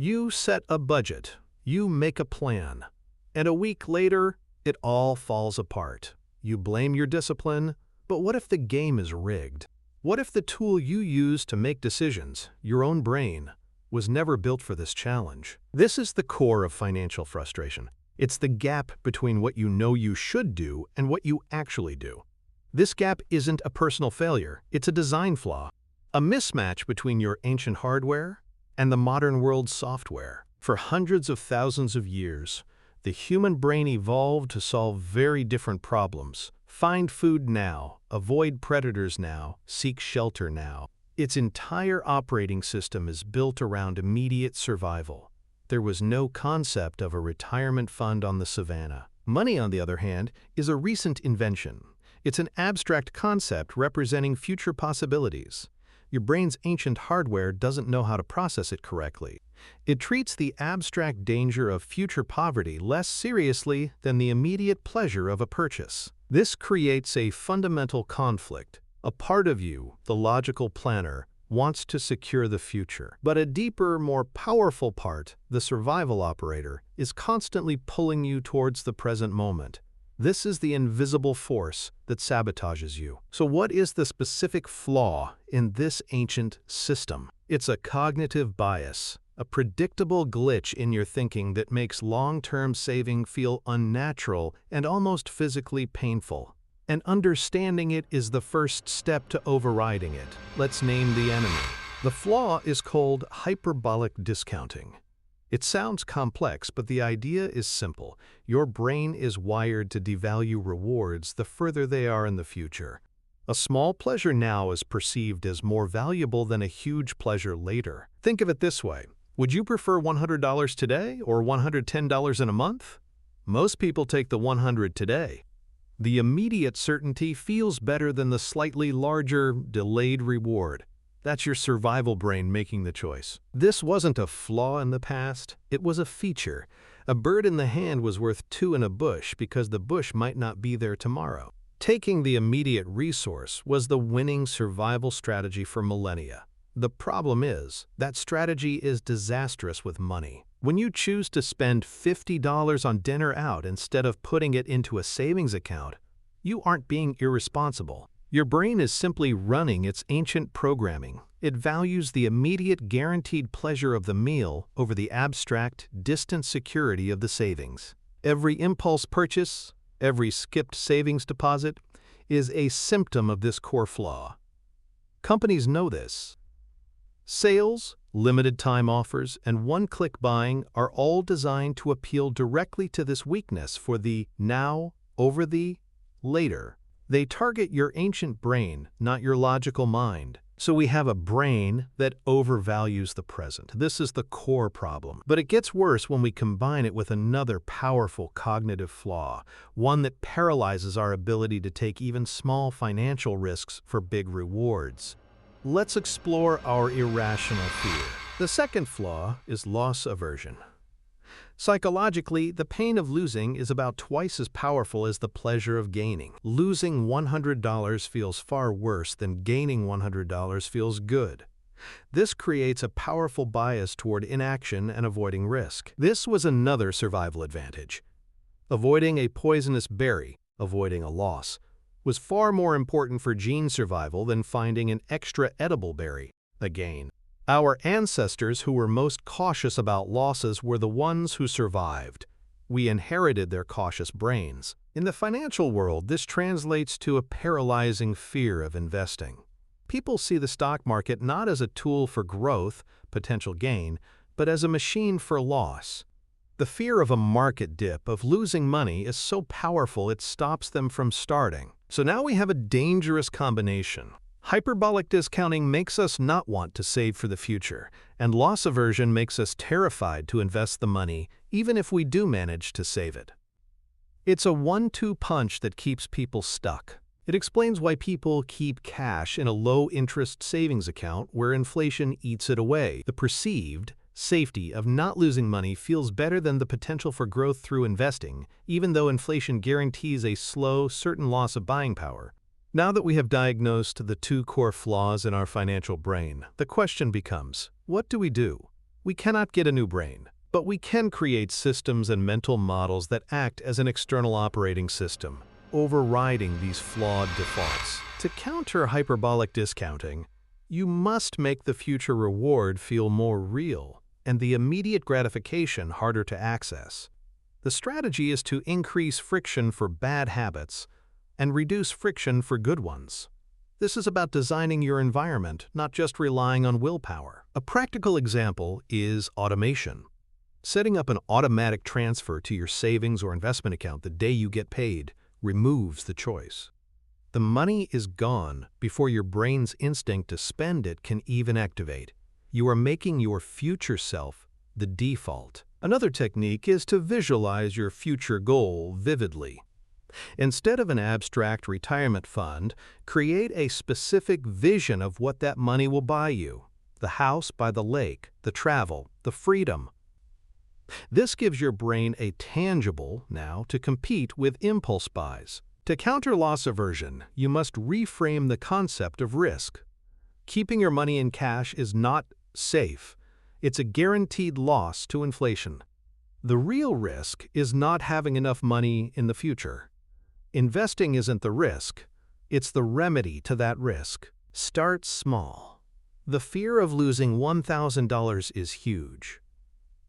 You set a budget, you make a plan, and a week later, it all falls apart. You blame your discipline, but what if the game is rigged? What if the tool you use to make decisions, your own brain, was never built for this challenge? This is the core of financial frustration. It's the gap between what you know you should do and what you actually do. This gap isn't a personal failure, it's a design flaw, a mismatch between your ancient hardware and the modern world's software. For hundreds of thousands of years, the human brain evolved to solve very different problems. Find food now, avoid predators now, seek shelter now. Its entire operating system is built around immediate survival. There was no concept of a retirement fund on the savannah. Money, on the other hand, is a recent invention. It's an abstract concept representing future possibilities. Your brain's ancient hardware doesn't know how to process it correctly. It treats the abstract danger of future poverty less seriously than the immediate pleasure of a purchase. This creates a fundamental conflict. A part of you, the logical planner, wants to secure the future, but a deeper, more powerful part, the survival operator, is constantly pulling you towards the present moment. This is the invisible force that sabotages you. So what is the specific flaw in this ancient system? It's a cognitive bias, a predictable glitch in your thinking that makes long-term saving feel unnatural and almost physically painful. And understanding it is the first step to overriding it. Let's name the enemy. The flaw is called hyperbolic discounting. It sounds complex, but the idea is simple. Your brain is wired to devalue rewards the further they are in the future. A small pleasure now is perceived as more valuable than a huge pleasure later. Think of it this way. Would you prefer $100 today or $110 in a month? Most people take the $100 today. The immediate certainty feels better than the slightly larger, delayed reward. That's your survival brain making the choice. This wasn't a flaw in the past, it was a feature. A bird in the hand was worth two in a bush because the bush might not be there tomorrow. Taking the immediate resource was the winning survival strategy for millennia. The problem is, that strategy is disastrous with money. When you choose to spend $50 on dinner out instead of putting it into a savings account, you aren't being irresponsible. Your brain is simply running its ancient programming. It values the immediate guaranteed pleasure of the meal over the abstract, distant security of the savings. Every impulse purchase, every skipped savings deposit, is a symptom of this core flaw. Companies know this. Sales, limited time offers, and one-click buying are all designed to appeal directly to this weakness for the now over the later. They target your ancient brain, not your logical mind. So we have a brain that overvalues the present. This is the core problem. But it gets worse when we combine it with another powerful cognitive flaw, one that paralyzes our ability to take even small financial risks for big rewards. Let's explore our irrational fear. The second flaw is loss aversion. Psychologically, the pain of losing is about twice as powerful as the pleasure of gaining. Losing $100 feels far worse than gaining $100 feels good. This creates a powerful bias toward inaction and avoiding risk. This was another survival advantage. Avoiding a poisonous berry, avoiding a loss, was far more important for gene survival than finding an extra edible berry, a gain. Our ancestors who were most cautious about losses were the ones who survived. We inherited their cautious brains. In the financial world, this translates to a paralyzing fear of investing. People see the stock market not as a tool for growth, potential gain, but as a machine for loss. The fear of a market dip, of losing money, is so powerful it stops them from starting. So now we have a dangerous combination. Hyperbolic discounting makes us not want to save for the future, and loss aversion makes us terrified to invest the money, even if we do manage to save it. It's a one-two punch that keeps people stuck. It explains why people keep cash in a low-interest savings account where inflation eats it away. The perceived safety of not losing money feels better than the potential for growth through investing, even though inflation guarantees a slow, certain loss of buying power. Now that we have diagnosed the two core flaws in our financial brain, the question becomes, what do we do? We cannot get a new brain, but we can create systems and mental models that act as an external operating system, overriding these flawed defaults. To counter hyperbolic discounting, you must make the future reward feel more real and the immediate gratification harder to access. The strategy is to increase friction for bad habits and reduce friction for good ones. This is about designing your environment, not just relying on willpower. A practical example is automation. Setting up an automatic transfer to your savings or investment account the day you get paid removes the choice. The money is gone before your brain's instinct to spend it can even activate. You are making your future self the default. Another technique is to visualize your future goal vividly. Instead of an abstract retirement fund, create a specific vision of what that money will buy you. The house by the lake, the travel, the freedom. This gives your brain a tangible now to compete with impulse buys. To counter loss aversion, you must reframe the concept of risk. Keeping your money in cash is not safe. It's a guaranteed loss to inflation. The real risk is not having enough money in the future. Investing isn't the risk, it's the remedy to that risk. Start small. The fear of losing $1,000 is huge.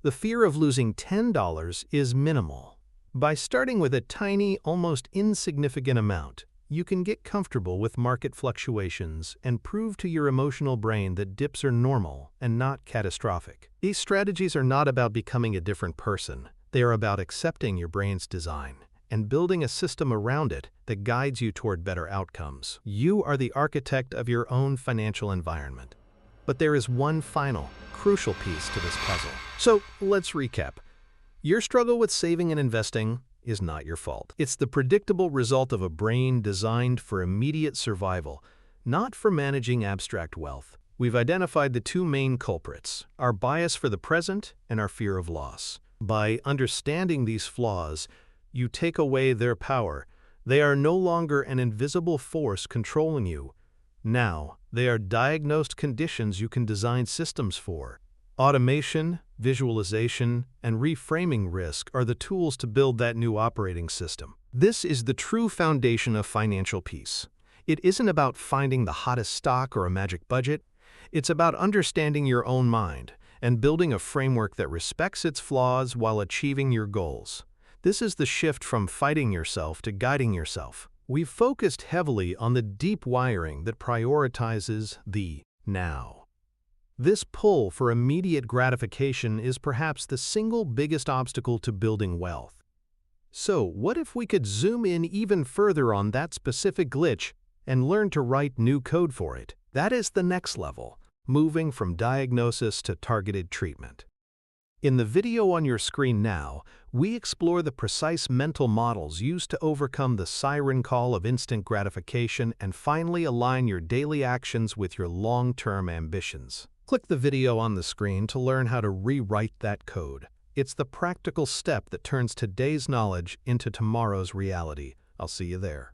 The fear of losing $10 is minimal. By starting with a tiny, almost insignificant amount, you can get comfortable with market fluctuations and prove to your emotional brain that dips are normal and not catastrophic. These strategies are not about becoming a different person. They are about accepting your brain's design and building a system around it that guides you toward better outcomes. You are the architect of your own financial environment. But there is one final, crucial piece to this puzzle. So let's recap. Your struggle with saving and investing is not your fault. It's the predictable result of a brain designed for immediate survival, not for managing abstract wealth. We've identified the two main culprits, our bias for the present and our fear of loss. By understanding these flaws, you take away their power. They are no longer an invisible force controlling you. Now, they are diagnosed conditions you can design systems for. Automation, visualization, and reframing risk are the tools to build that new operating system. This is the true foundation of financial peace. It isn't about finding the hottest stock or a magic budget. It's about understanding your own mind and building a framework that respects its flaws while achieving your goals. This is the shift from fighting yourself to guiding yourself. We've focused heavily on the deep wiring that prioritizes the now. This pull for immediate gratification is perhaps the single biggest obstacle to building wealth. So, what if we could zoom in even further on that specific glitch and learn to write new code for it? That is the next level, moving from diagnosis to targeted treatment. In the video on your screen now, we explore the precise mental models used to overcome the siren call of instant gratification and finally align your daily actions with your long-term ambitions. Click the video on the screen to learn how to rewrite that code. It's the practical step that turns today's knowledge into tomorrow's reality. I'll see you there.